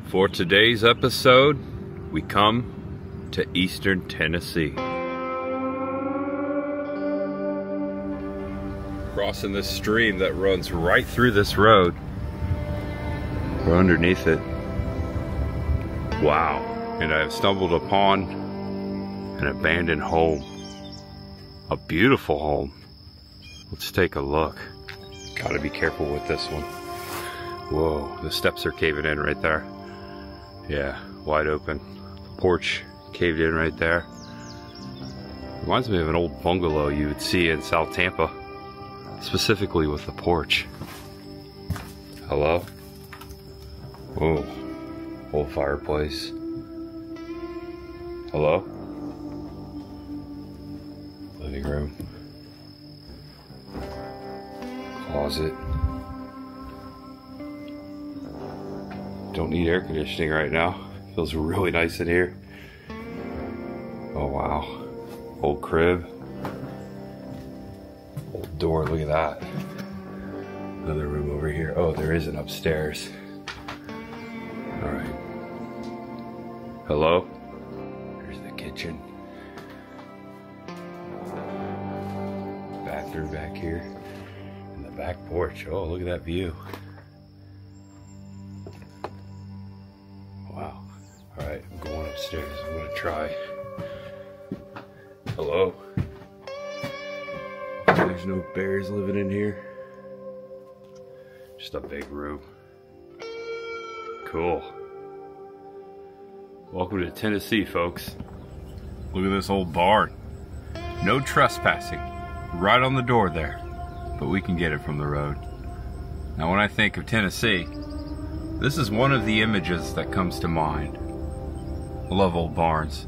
For today's episode, we come to Eastern Tennessee. Crossing this stream that runs right through this road. We're underneath it. Wow. And I have stumbled upon an abandoned home. A beautiful home. Let's take a look. Gotta be careful with this one. Whoa, the steps are caving in right there. Yeah, wide open. The porch caved in right there. Reminds me of an old bungalow you would see in South Tampa. Specifically with the porch. Hello? Whoa, old fireplace. Hello? Living room. Closet. Don't need air conditioning right now. Feels really nice in here. Oh wow. Old crib. Old door, look at that. Another room over here. Oh, there is an upstairs. Alright. Hello? There's the kitchen. Bathroom back here. And the back porch. Oh, look at that view. Wow. Alright, I'm going upstairs. I'm gonna try. Hello? There's no bears living in here. Just a big room. Cool. Welcome to Tennessee, folks. Look at this old barn. No trespassing. Right on the door there. But we can get it from the road. Now when I think of Tennessee, this is one of the images that comes to mind. I love old barns.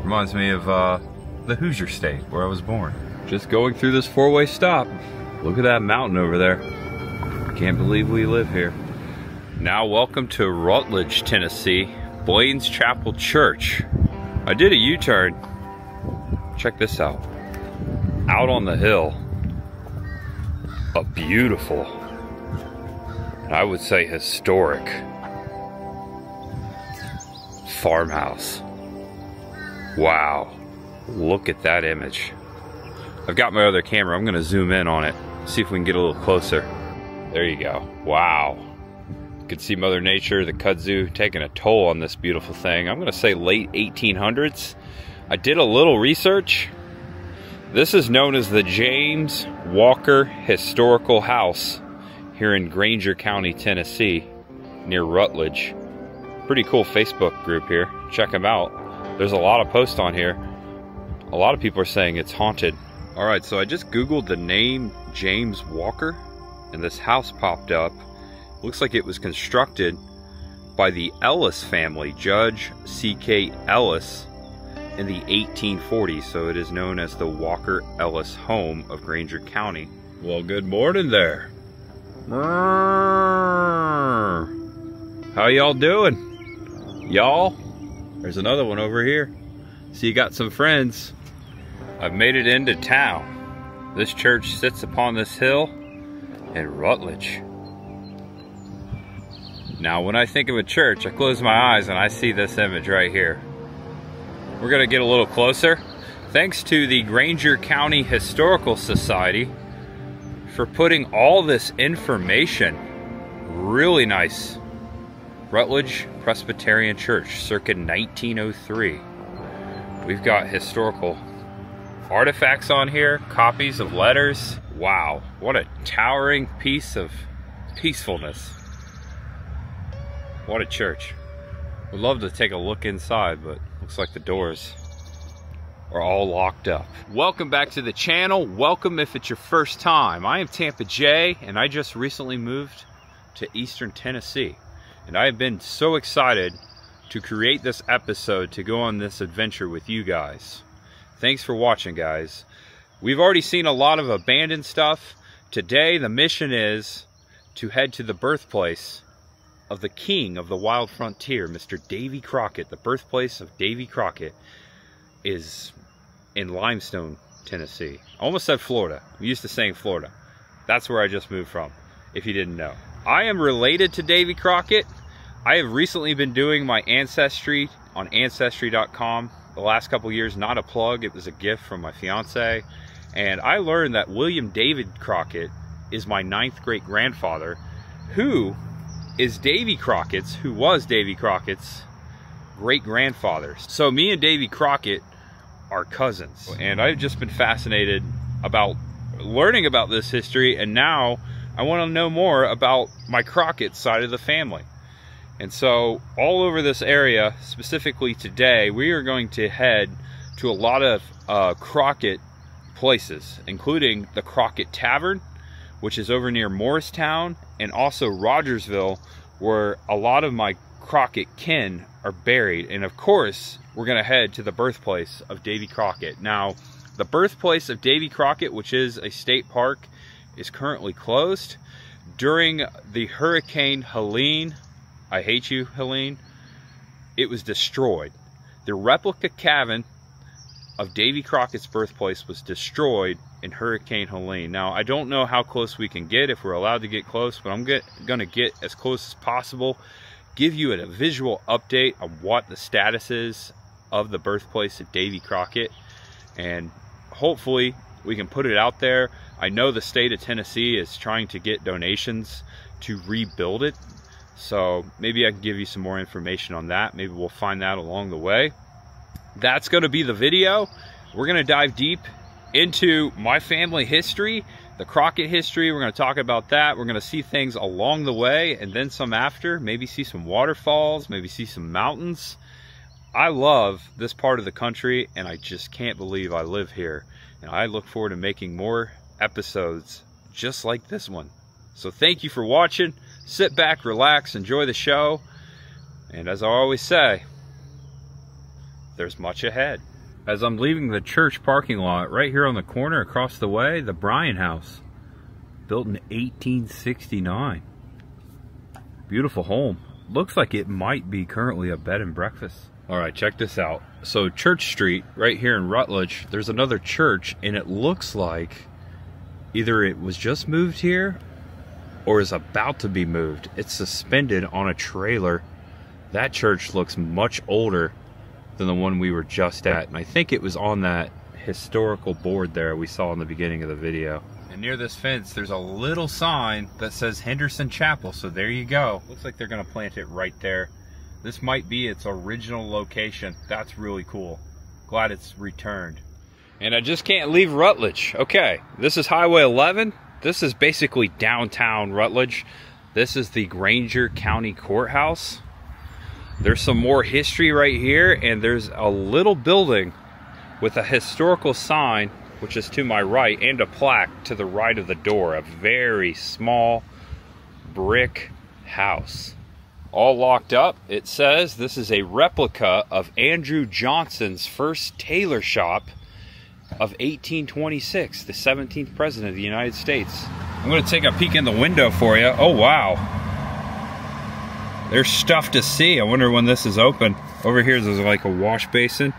Reminds me of the Hoosier State, where I was born. Just going through this four-way stop. Look at that mountain over there. Can't believe we live here. Now welcome to Rutledge, Tennessee, Blaine's Chapel Church. I did a U-turn. Check this out. Out on the hill. A beautiful, and I would say historic, farmhouse. Wow, look at that image. I've got my other camera. I'm gonna zoom in on it, see if we can get a little closer. There you go. Wow. You can see Mother Nature, the kudzu, taking a toll on this beautiful thing. I'm gonna say late 1800s. I did a little research. This is known as the James Walker Historical House here in Granger County, Tennessee, near Rutledge. Pretty cool Facebook group here. Check them out. There's a lot of posts on here. A lot of people are saying it's haunted. All right, so I just Googled the name James Walker, and this house popped up. Looks like it was constructed by the Ellis family, Judge C.K. Ellis, in the 1840s, so it is known as the Walker Ellis home of Granger County. Well, good morning there. How y'all doing? Y'all? There's another one over here. So you got some friends. I've made it into town. This church sits upon this hill in Rutledge. Now, when I think of a church, I close my eyes and I see this image right here. We're gonna get a little closer. Thanks to the Granger County Historical Society for putting all this information. Really nice. Rutledge Presbyterian Church, circa 1903. We've got historical artifacts on here, copies of letters. Wow, what a towering piece of peacefulness. What a church. Would love to take a look inside, but looks like the doors are all locked up. Welcome back to the channel. Welcome if it's your first time. I am Tampa J, and I just recently moved to Eastern Tennessee. And I have been so excited to create this episode to go on this adventure with you guys. Thanks for watching, guys. We've already seen a lot of abandoned stuff. Today, the mission is to head to the birthplace of the king of the wild frontier, Mr. Davy Crockett. The birthplace of Davy Crockett is in Limestone, Tennessee. I almost said Florida. I'm used to saying Florida. That's where I just moved from, if you didn't know. I am related to Davy Crockett. I have recently been doing my ancestry on Ancestry.com the last couple years. Not a plug, it was a gift from my fiance. And I learned that William David Crockett is my 9th great grandfather, who is Davy Crockett's, who was Davy Crockett's great grandfather. So me and Davy Crockett are cousins. And I've just been fascinated about learning about this history, and now I want to know more about my Crockett side of the family. And so all over this area, specifically today, we are going to head to a lot of Crockett places, including the Crockett Tavern, which is over near Morristown, and also Rogersville, where a lot of my Crockett kin are buried. And of course, we're going to head to the birthplace of Davy Crockett. Now, the birthplace of Davy Crockett, which is a state park, is currently closed. During the Hurricane Helene, I hate you, Helene, it was destroyed. The replica cabin of Davy Crockett's birthplace was destroyed in Hurricane Helene. Now, I don't know how close we can get, if we're allowed to get close, but I'm going to get as close as possible, give you a visual update on what the status is of the birthplace of Davy Crockett, and hopefully we can put it out there. I know the state of Tennessee is trying to get donations to rebuild it, so maybe I can give you some more information on that. Maybe we'll find that along the way. That's going to be the video. We're going to dive deep into my family history, the Crockett history. We're going to talk about that. We're going to see things along the way and then some after. Maybe see some waterfalls, maybe see some mountains. I love this part of the country, and I just can't believe I live here. And I look forward to making more episodes just like this one. So thank you for watching. Sit back, relax, enjoy the show. And as I always say, there's much ahead. As I'm leaving the church parking lot, right here on the corner across the way, the Bryan House, built in 1869. Beautiful home. Looks like it might be currently a bed and breakfast. All right, check this out. So Church Street, right here in Rutledge, there's another church, and it looks like either it was just moved here or is about to be moved. It's suspended on a trailer. That church looks much older than the one we were just at, and I think it was on that historical board there we saw in the beginning of the video. And near this fence, there's a little sign that says Henderson Chapel, so there you go. Looks like they're gonna plant it right there. This might be its original location. That's really cool. Glad it's returned. And I just can't leave Rutledge. Okay, this is Highway 11. This is basically downtown Rutledge. This is the Granger County Courthouse. There's some more history right here, and there's a little building with a historical sign, which is to my right, and a plaque to the right of the door. A very small brick house. All locked up. It says this is a replica of Andrew Johnson's first tailor shop of 1826, the 17th president of the United States. I'm going to take a peek in the window for you. Oh, wow. There's stuff to see. I wonder when this is open. Over here there's like a wash basin.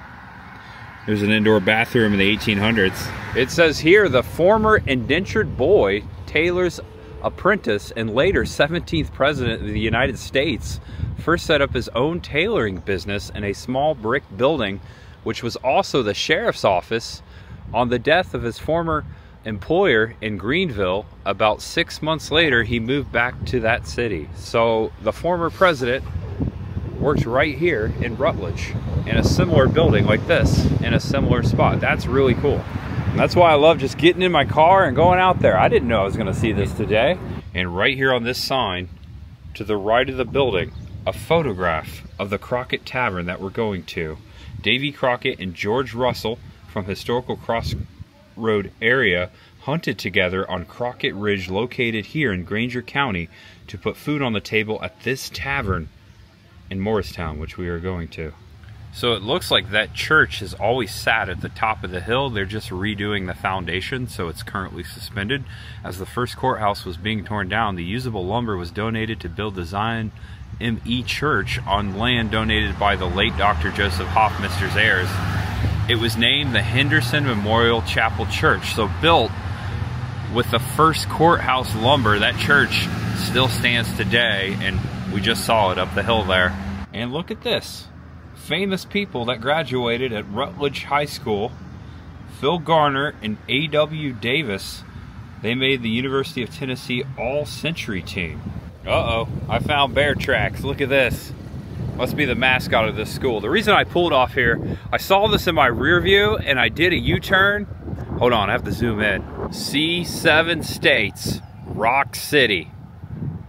There's an indoor bathroom in the 1800s. It says here, the former indentured boy, tailor's apprentice, and later 17th president of the United States, first set up his own tailoring business in a small brick building, which was also the sheriff's office. On the death of his former employer in Greenville, about 6 months later, he moved back to that city. So the former president worked right here in Rutledge in a similar building like this, in a similar spot. That's really cool. And that's why I love just getting in my car and going out there. I didn't know I was going to see this today. And right here on this sign, to the right of the building, a photograph of the Crockett Tavern that we're going to. Davy Crockett and George Russell from historical Crossroad area hunted together on Crockett Ridge, located here in Granger County, to put food on the table at this tavern in Morristown, which we are going to. So it looks like that church has always sat at the top of the hill. They're just redoing the foundation, so it's currently suspended. As the first courthouse was being torn down, the usable lumber was donated to build the Zion M.E. Church on land donated by the late Dr. Joseph Hoffmester's heirs. It was named the Henderson Memorial Chapel Church. So built with the first courthouse lumber, that church still stands today, and We just saw it up the hill there. And look at this. Famous people that graduated at Rutledge High School. Phil Garner and A.W. Davis. They made the University of Tennessee All-Century team. Uh-oh, I found bear tracks. Look at this. Must be the mascot of this school. The reason I pulled off here, I saw this in my rear view and I did a U-turn. Hold on, I have to zoom in. C7 States, Rock City,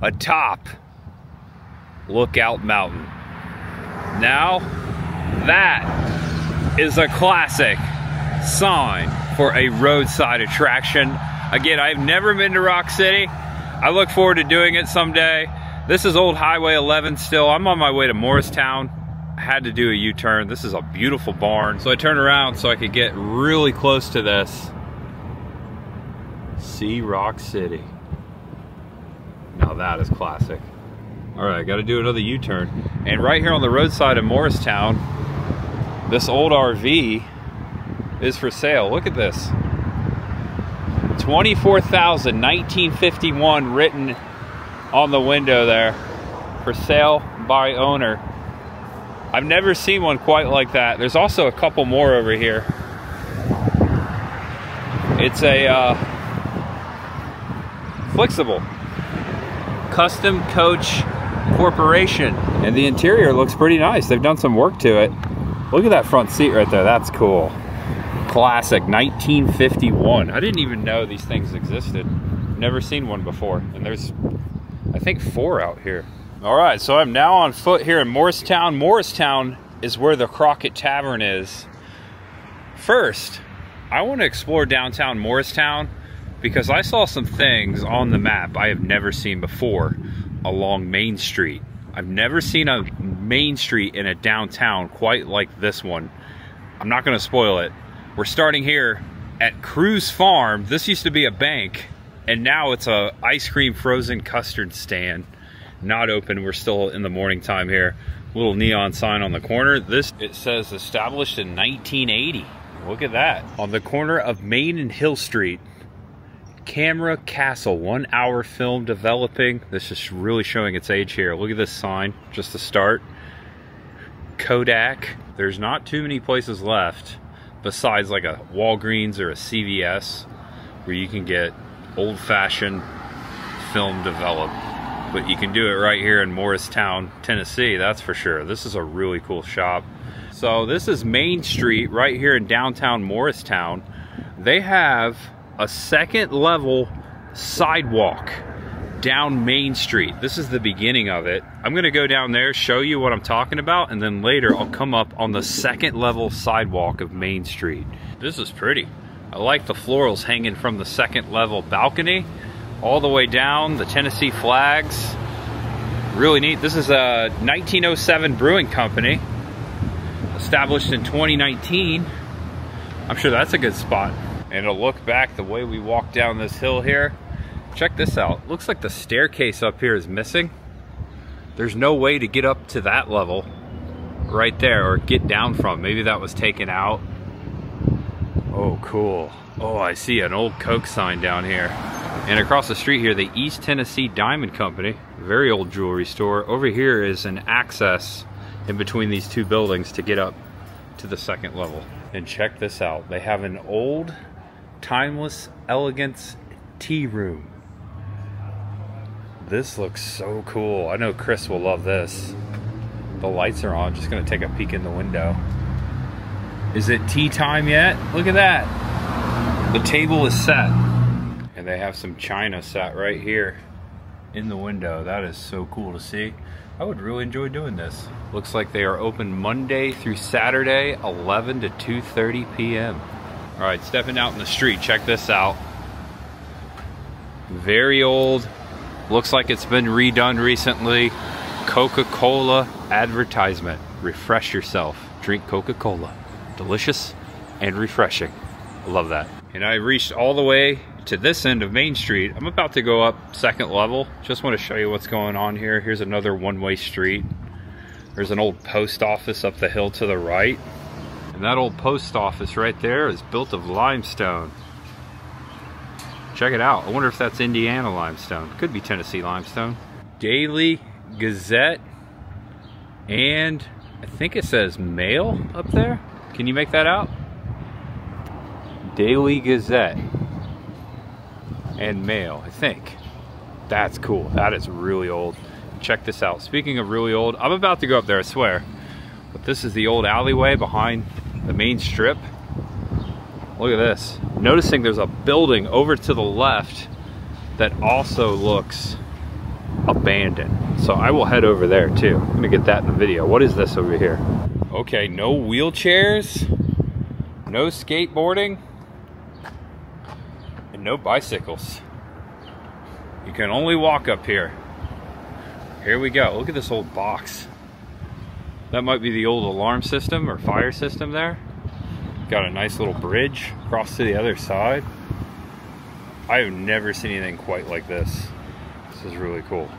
atop Lookout Mountain. Now, that is a classic sign for a roadside attraction. Again, I've never been to Rock City. I look forward to doing it someday. This is Old Highway 11 still. I'm on my way to Morristown. I had to do a U-turn. This is a beautiful barn. So I turned around so I could get really close to this. See Rock City. Now that is classic. All right, I gotta do another U-turn. And right here on the roadside of Morristown, this old RV is for sale. Look at this. 24,000, 1951 written on the window there. For sale by owner. I've never seen one quite like that. There's also a couple more over here. It's a flexible custom coach corporation. And the interior looks pretty nice. They've done some work to it. Look at that front seat right there. That's cool. Classic 1951. I didn't even know these things existed. Never seen one before. And there's, I think, 4 out here. All right, so I'm now on foot here in Morristown. Morristown is where the Crockett Tavern is. First, I want to explore downtown Morristown because I saw some things on the map I have never seen before along Main Street. I've never seen a Main Street in a downtown quite like this one. I'm not going to spoil it. We're starting here at Cruz Farm. This used to be a bank, and now it's a ice cream frozen custard stand. Not open. We're still in the morning time here. Little neon sign on the corner. This, it says established in 1980. Look at that. On the corner of Main and Hill Street. Camera Castle, 1 hour film developing. This is really showing its age here. Look at this sign, just to start. Kodak. There's not too many places left besides like a Walgreens or a CVS where you can get old-fashioned film developed. But you can do it right here in Morristown, Tennessee, that's for sure. This is a really cool shop. So this is Main Street right here in downtown Morristown. They have a second level sidewalk down Main Street. This is the beginning of it. I'm gonna go down there, show you what I'm talking about, and then later I'll come up on the second level sidewalk of Main Street. This is pretty. I like the florals hanging from the second level balcony all the way down, the Tennessee flags. Really neat. This is a 1907 brewing company, established in 2019. I'm sure that's a good spot. And to look back the way we walk down this hill here, check this out. Looks like the staircase up here is missing. There's no way to get up to that level right there or get down from. Maybe that was taken out. Oh, cool. Oh, I see an old Coke sign down here. And across the street here, the East Tennessee Diamond Company, very old jewelry store. Over here is an access in between these two buildings to get up to the second level. And check this out. They have an old, timeless elegance tea room. This looks so cool. I know Chris will love this. The lights are on. Just gonna take a peek in the window. Is it tea time yet? Look at that. The table is set. And they have some china set right here in the window. That is so cool to see. I would really enjoy doing this. Looks like they are open Monday through Saturday, 11 to 2:30 p.m. All right, stepping out in the street, check this out. Very old, looks like it's been redone recently. Coca-Cola advertisement. Refresh yourself, drink Coca-Cola. Delicious and refreshing. I love that. And I reached all the way to this end of Main Street. I'm about to go up second level. Just want to show you what's going on here. Here's another one-way street. There's an old post office up the hill to the right. And that old post office right there is built of limestone. Check it out. I wonder if that's Indiana limestone. Could be Tennessee limestone. Daily Gazette, and I think it says Mail up there. Can you make that out? Daily Gazette and Mail, I think. That's cool. That is really old. Check this out. Speaking of really old, I'm about to go up there, I swear. But this is the old alleyway behind the main strip. Look at this. Noticing there's a building over to the left that also looks abandoned. So I will head over there too. I'm gonna get that in the video. What is this over here? Okay, no wheelchairs, no skateboarding, and no bicycles. You can only walk up here. Here we go. Look at this old box. That might be the old alarm system or fire system there. Got a nice little bridge across to the other side. I have never seen anything quite like this. This is really cool.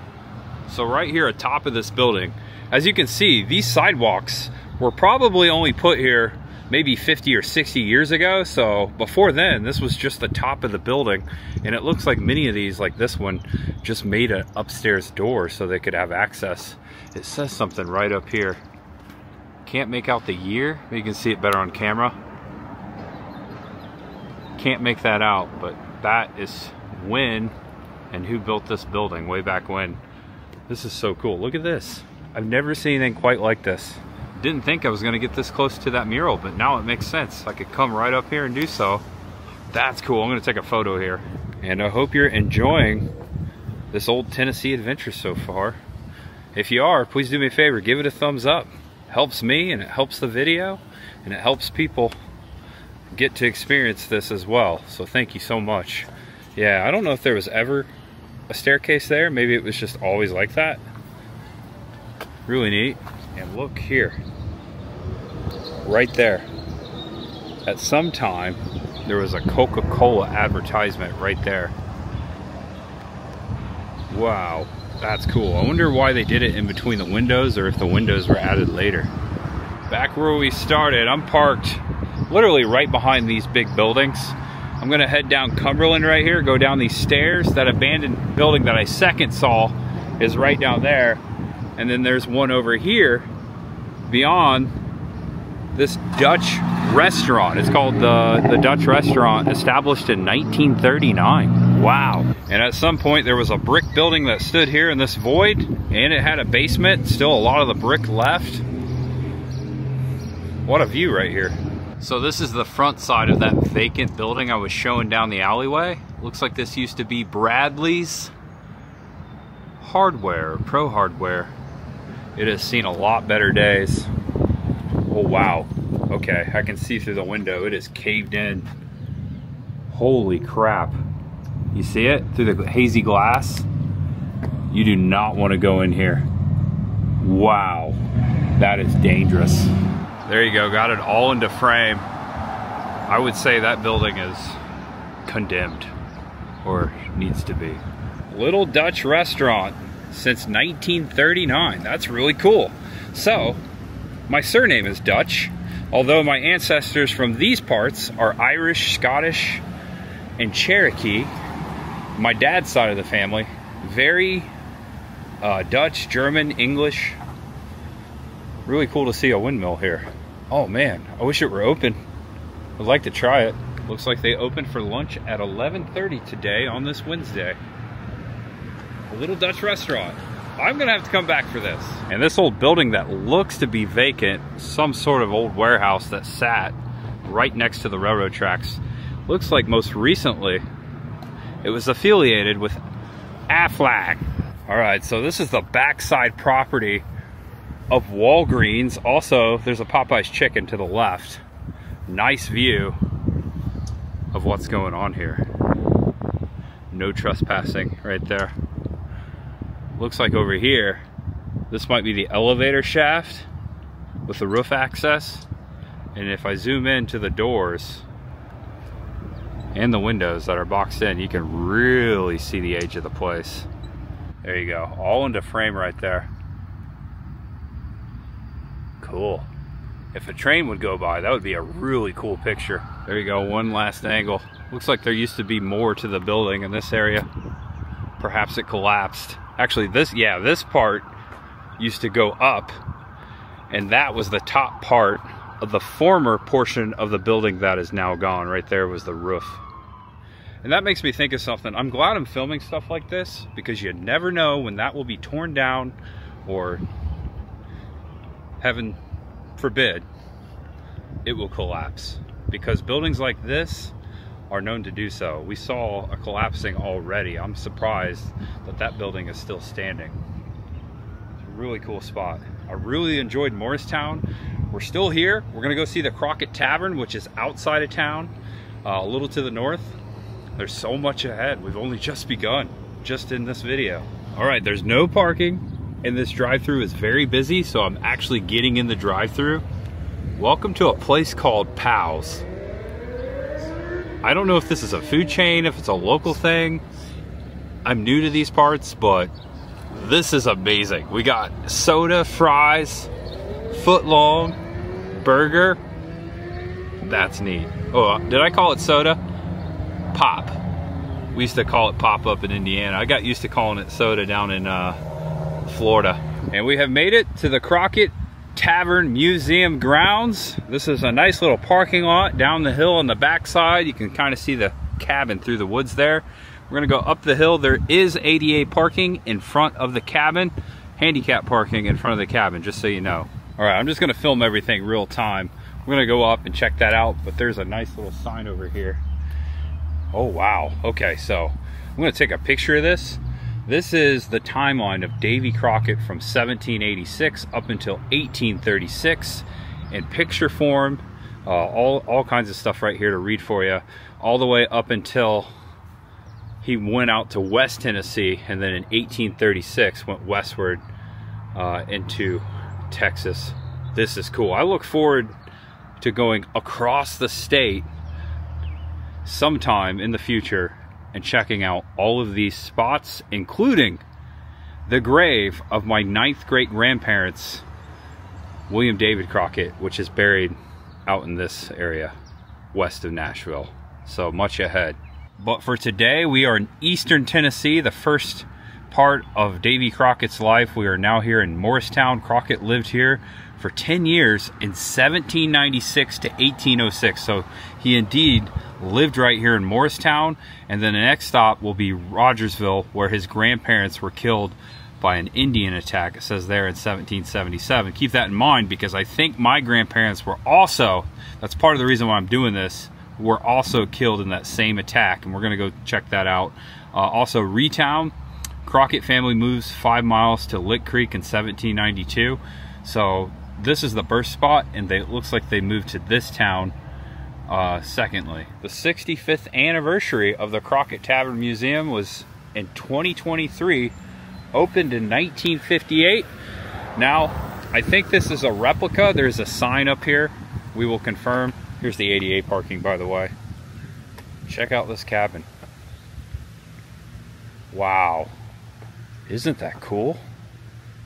So right here atop of this building, as you can see, these sidewalks were probably only put here maybe 50 or 60 years ago. So before then, this was just the top of the building. And it looks like many of these, like this one, just made an upstairs door so they could have access. It says something right up here. Can't make out the year. You can see it better on camera. Can't make that out, but that is when and who built this building way back when. This is so cool. Look at this. I've never seen anything quite like this. Didn't think I was gonna get this close to that mural, but now it makes sense. I could come right up here and do so. That's cool. I'm gonna take a photo here. And I hope you're enjoying this old Tennessee adventure so far. If you are, please do me a favor, give it a thumbs up. Helps me and it helps the video and it helps people get to experience this as well. So thank you so much. Yeah, I don't know if there was ever a staircase there. Maybe it was just always like that. Really neat. And look here, right there. At some time, there was a Coca-Cola advertisement right there. Wow, that's cool. I wonder why they did it in between the windows or if the windows were added later. Back where we started, I'm parked literally right behind these big buildings. I'm gonna head down Cumberland right here, go down these stairs. That abandoned building that I second saw is right down there. And then there's one over here beyond this Dutch restaurant. It's called the Dutch Restaurant, established in 1939. Wow. And at some point there was a brick building that stood here in this void, and it had a basement, still a lot of the brick left. What a view right here. So this is the front side of that vacant building I was showing down the alleyway. Looks like this used to be Bradley's Hardware, Pro Hardware. It has seen a lot better days. Oh wow. Okay, I can see through the window. It is caved in. Holy crap. You see it through the hazy glass? You do not want to go in here. Wow, that is dangerous. There you go, got it all into frame. I would say that building is condemned, or needs to be. Little Dutch restaurant since 1939. That's really cool. So, my surname is Dutch, although my ancestors from these parts are Irish, Scottish, and Cherokee. My dad's side of the family, very Dutch, German, English. Really cool to see a windmill here. Oh man, I wish it were open. I'd like to try it. Looks like they opened for lunch at 11:30 today on this Wednesday. A Little Dutch restaurant. I'm gonna have to come back for this. And this old building that looks to be vacant, some sort of old warehouse that sat right next to the railroad tracks. Looks like most recently it was affiliated with Aflac. All right, so this is the backside property of Walgreens. Also, there's a Popeye's Chicken to the left. Nice view of what's going on here. No trespassing right there. Looks like over here, this might be the elevator shaft with the roof access. And if I zoom into the doors and the windows that are boxed in, you can really see the age of the place. There you go, all into frame right there. Cool. If a train would go by, that would be a really cool picture. There you go, one last angle. Looks like there used to be more to the building in this area. Perhaps it collapsed. Actually, this part used to go up, and that was the top part of the former portion of the building that is now gone. Right there was the roof. And that makes me think of something. I'm glad I'm filming stuff like this, because you never know when that will be torn down, or heaven forbid, it will collapse. Because buildings like this are known to do so. We saw a collapsing already. I'm surprised that that building is still standing. It's a really cool spot. I really enjoyed Morristown. We're still here. We're gonna go see the Crockett Tavern, which is outside of town, a little to the north. There's so much ahead. We've only just begun, just in this video. All right, there's no parking, and this drive-through is very busy, so I'm actually getting in the drive-through. Welcome to a place called Pow's. I don't know if this is a food chain, if it's a local thing. I'm new to these parts, but this is amazing. We got soda, fries, foot long, burger. That's neat. Oh, did I call it soda? Pop. We used to call it pop up in Indiana. I got used to calling it soda down in Florida. And we have made it to the Crockett Tavern Museum grounds. This is a nice little parking lot down the hill on the backside. You can kind of see the cabin through the woods there. We're gonna go up the hill. There is ADA parking in front of the cabin, handicap parking in front of the cabin, just so you know. All right, I'm just gonna film everything real time. We're gonna go up and check that out, but there's a nice little sign over here. Oh wow, okay, so I'm gonna take a picture of this. This is the timeline of Davy Crockett from 1786 up until 1836 in picture form. All kinds of stuff right here to read for you, all the way up until he went out to West Tennessee, and then in 1836 went westward into Texas. This is cool. I look forward to going across the state sometime in the future and checking out all of these spots, including the grave of my 9th great grandparents, William David Crockett, which is buried out in this area west of Nashville. So much ahead. But for today, we are in Eastern Tennessee, the first part of Davy Crockett's life. We are now here in Morristown. Crockett lived here for 10 years in 1796 to 1806. So he indeed lived right here in Morristown. And then the next stop will be Rogersville, where his grandparents were killed by an Indian attack. It says there in 1777. Keep that in mind, because I think my grandparents were also, that's part of the reason why I'm doing this, were also killed in that same attack, and we're gonna go check that out. Also, Retown, Crockett family moves 5 miles to Lick Creek in 1792. So this is the birth spot, and it looks like they moved to this town secondly. The 65th anniversary of the Crockett Tavern Museum was in 2023, opened in 1958. Now, I think this is a replica. There's a sign up here. We will confirm. Here's the ADA parking, by the way. Check out this cabin. Wow. Isn't that cool?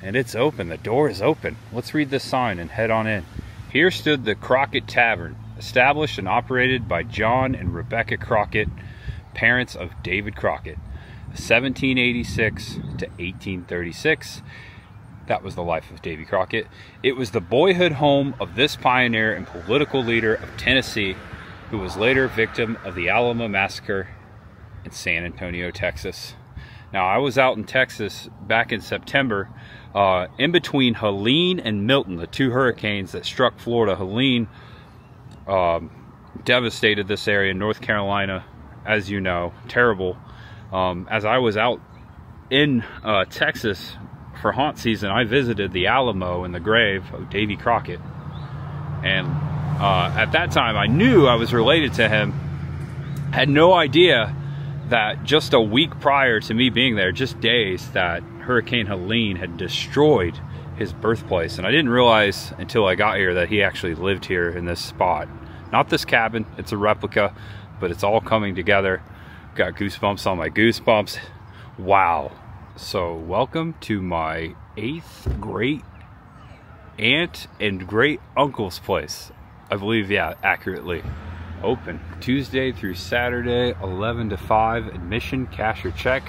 And it's open. The door is open. Let's read this sign and head on in. Here stood the Crockett Tavern, established and operated by John and Rebecca Crockett, parents of David Crockett, 1786 to 1836. That was the life of Davy Crockett. It was the boyhood home of this pioneer and political leader of Tennessee, who was later victim of the Alamo Massacre in San Antonio, Texas. Now, I was out in Texas back in September, in between Helene and Milton, the two hurricanes that struck Florida. Helene devastated this area in North Carolina, as you know, terrible. As I was out in Texas for haunt season, I visited the Alamo and the grave of Davy Crockett. And at that time, I knew I was related to him. Had no idea that just a week prior to me being there, just days, that Hurricane Helene had destroyed his birthplace. And I didn't realize until I got here that he actually lived here in this spot. Not this cabin, it's a replica, but it's all coming together. Got goosebumps on my goosebumps. Wow. So welcome to my 8th great aunt and great uncle's place. I believe, yeah, accurately. Open Tuesday through Saturday, 11 to 5. Admission, cash or check,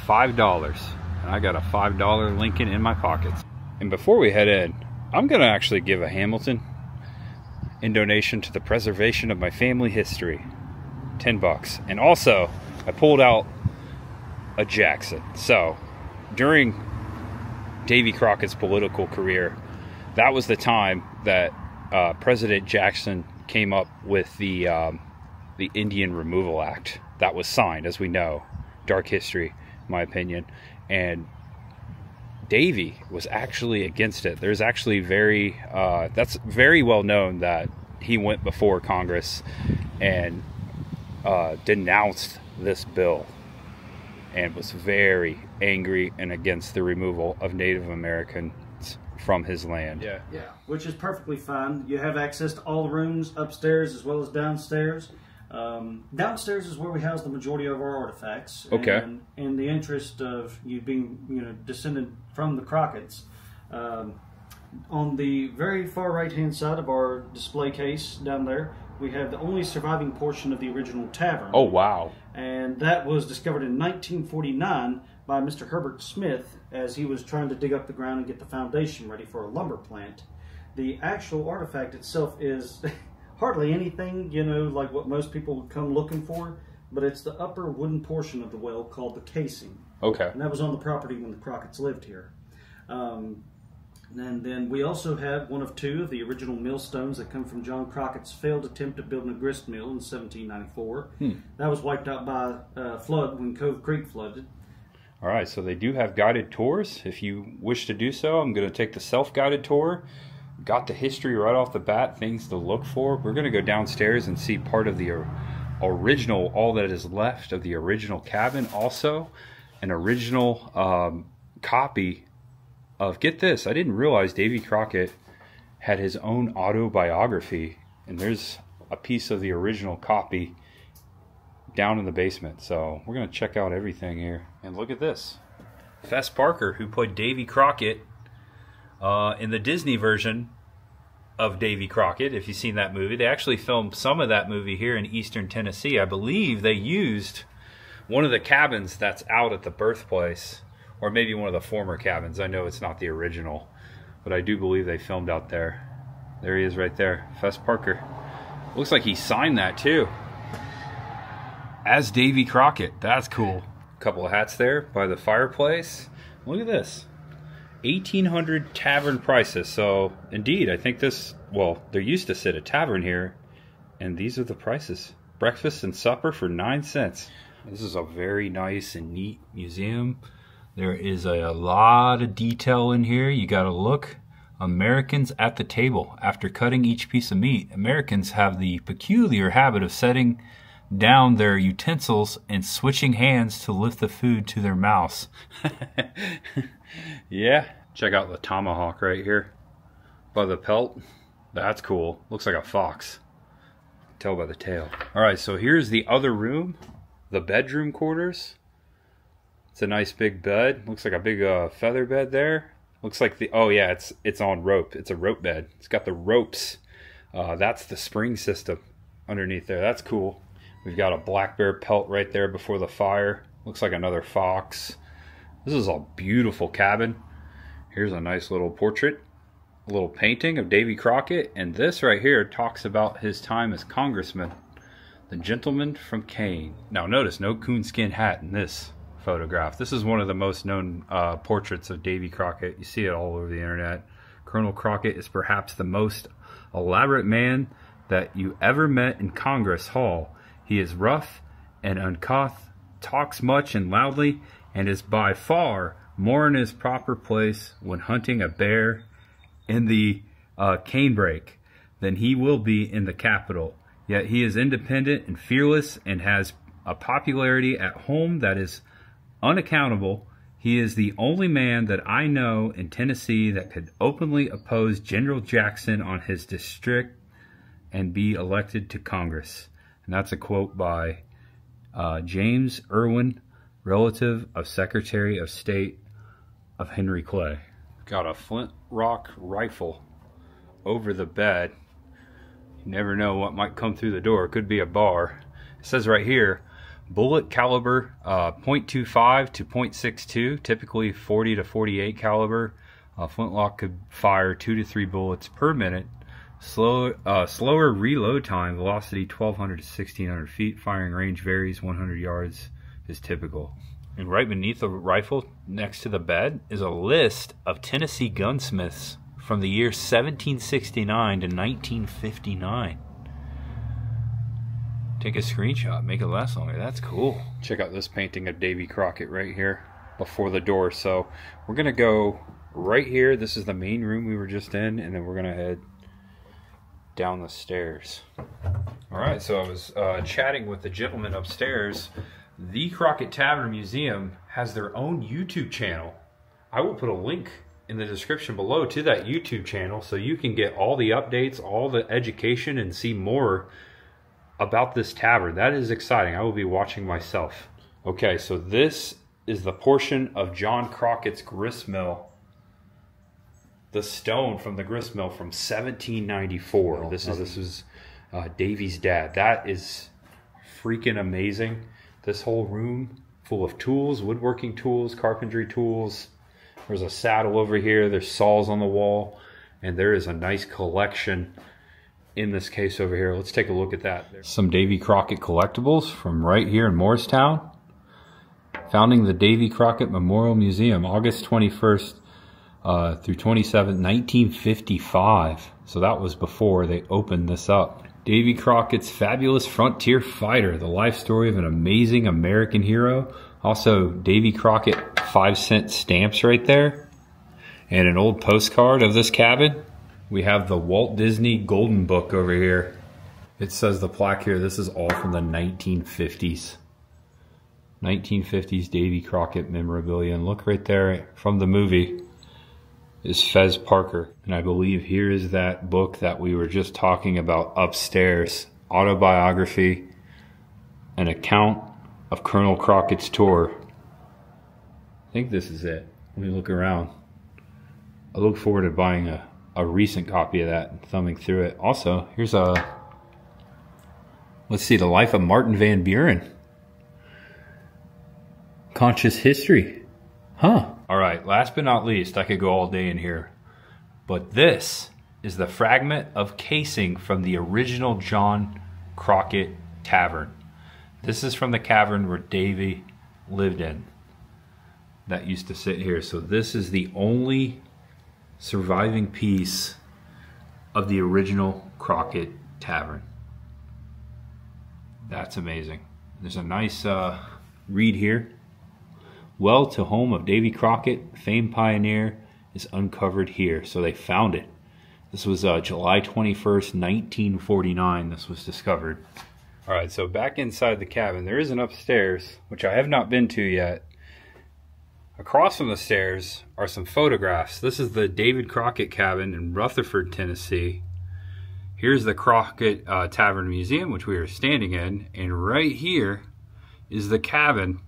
$5. And I got a $5 Lincoln in my pockets. And before we head in, I'm going to actually give a Hamilton in donation to the preservation of my family history. $10. And also, I pulled out a Jackson. So, during Davy Crockett's political career, that was the time that President Jackson came up with the Indian Removal Act. That was signed, as we know. Dark history, in my opinion. And Davy was actually against it. There's actually that's very well known that he went before Congress and denounced this bill and was very angry and against the removal of Native Americans from his land. Yeah, which is perfectly fine. You have access to all the rooms upstairs as well as downstairs. Downstairs is where we house the majority of our artifacts. Okay. And in the interest of you being, descended from the Crocketts, on the very far right-hand side of our display case down there, we have the only surviving portion of the original tavern. Oh, wow. And that was discovered in 1949 by Mr. Herbert Smith as he was trying to dig up the ground and get the foundation ready for a lumber plant. The actual artifact itself is hardly anything, like what most people would come looking for, but it's the upper wooden portion of the well called the casing. Okay. And that was on the property when the Crocketts lived here. And then we also have one of two of the original millstones that come from John Crockett's failed attempt at building a grist mill in 1794. That was wiped out by flood when Cove Creek flooded. All right, so they do have guided tours. If you wish to do so, I'm going to take the self-guided tour. Got the history right off the bat, things to look for. We're going to go downstairs and see part of the original, all that is left of the original cabin. Also, an original copy of, get this, I didn't realize Davy Crockett had his own autobiography. And there's a piece of the original copy down in the basement. So we're going to check out everything here. And look at this. Fess Parker, who played Davy Crockett in the Disney version of Davy Crockett, if you've seen that movie. They actually filmed some of that movie here in eastern Tennessee. I believe they used one of the cabins that's out at the Birthplace, or maybe one of the former cabins. I know it's not the original, but I do believe they filmed out there. There he is right there, Fess Parker. Looks like he signed that too, as Davy Crockett. That's cool. Couple of hats there by the fireplace. Look at this. 1800 tavern prices. So indeed, I think this, well, there used to sit a tavern here, and these are the prices. Breakfast and supper for 9 cents. This is a very nice and neat museum. There is a lot of detail in here. You gotta look. Americans at the table. After cutting each piece of meat, Americans have the peculiar habit of setting down their utensils and switching hands to lift the food to their mouths. Yeah, check out the tomahawk right here by the pelt. That's cool. Looks like a fox. Tell by the tail. Alright, so here's the other room, the bedroom quarters. It's a nice big bed. Looks like a big feather bed there. Looks like the, oh yeah, it's on rope. It's a rope bed. It's got the ropes. That's the spring system underneath there. That's cool. We've got a black bear pelt right there before the fire. Looks like another fox. This is a beautiful cabin. Here's a nice little portrait, a little painting of Davy Crockett. And this right here talks about his time as congressman, the gentleman from Kane. Now notice, no coonskin hat in this photograph. This is one of the most known portraits of Davy Crockett. You see it all over the internet. Colonel Crockett is perhaps the most elaborate man that you ever met in Congress Hall. He is rough and uncouth, talks much and loudly, and is by far more in his proper place when hunting a bear in the canebrake than he will be in the Capitol. Yet he is independent and fearless and has a popularity at home that is unaccountable. He is the only man that I know in Tennessee that could openly oppose General Jackson on his district and be elected to Congress. And that's a quote by James Irwin, relative of Secretary of State of Henry Clay. Got a flintlock rifle over the bed. You never know what might come through the door. It could be a bar. It says right here, bullet caliber .25 to .62, typically 40 to 48 caliber. A flintlock could fire 2 to 3 bullets per minute. Slower reload time, velocity 1,200 to 1,600 feet. Firing range varies, 100 yards is typical. And right beneath the rifle, next to the bed, is a list of Tennessee gunsmiths from the year 1769 to 1959. Take a screenshot, make it last longer. That's cool. Check out this painting of Davy Crockett right here before the door. So we're gonna go right here. This is the main room we were just in, and then we're gonna head down the stairs. All right, so I was chatting with the gentleman upstairs. The Crockett Tavern Museum has their own YouTube channel. I will put a link in the description below to that YouTube channel so you can get all the updates, all the education, and see more about this tavern. That is exciting. I will be watching myself. Okay, so this is the portion of John Crockett's grist mill. The stone from the grist mill from 1794. This was Davy's dad. That is freaking amazing. This whole room full of tools, woodworking tools, carpentry tools. There's a saddle over here. There's saws on the wall. And there is a nice collection in this case over here. Let's take a look at that. Some Davy Crockett collectibles from right here in Morristown. Founding the Davy Crockett Memorial Museum, August 21st through 27th, 1955. So that was before they opened this up. Davy Crockett's Fabulous Frontier Fighter, the life story of an amazing American hero. Also, Davy Crockett 5-cent stamps right there. And an old postcard of this cabin. We have the Walt Disney Golden Book over here. It says the plaque here, this is all from the 1950s. 1950s Davy Crockett memorabilia. And look right there from the movie is Fez Parker. And I believe here is that book that we were just talking about upstairs. Autobiography, an account of Colonel Crockett's tour. I think this is it. Let me look around. I look forward to buying a recent copy of that and thumbing through it. Also, here's a, let's see, The Life of Martin Van Buren. Conscious history. Huh. All right, last but not least, I could go all day in here. But this is the fragment of casing from the original John Crockett Tavern. This is from the cavern where Davy lived in. That used to sit here. So this is the only surviving piece of the original Crockett Tavern. That's amazing. There's a nice read here. Well to home of Davy Crockett, famed pioneer, is uncovered here. So they found it. This was July 21st, 1949. This was discovered. All right, so back inside the cabin, there is an upstairs, which I have not been to yet. Across from the stairs are some photographs. This is the David Crockett cabin in Rutherford, Tennessee. Here's the Crockett Tavern Museum, which we are standing in. And right here is the cabin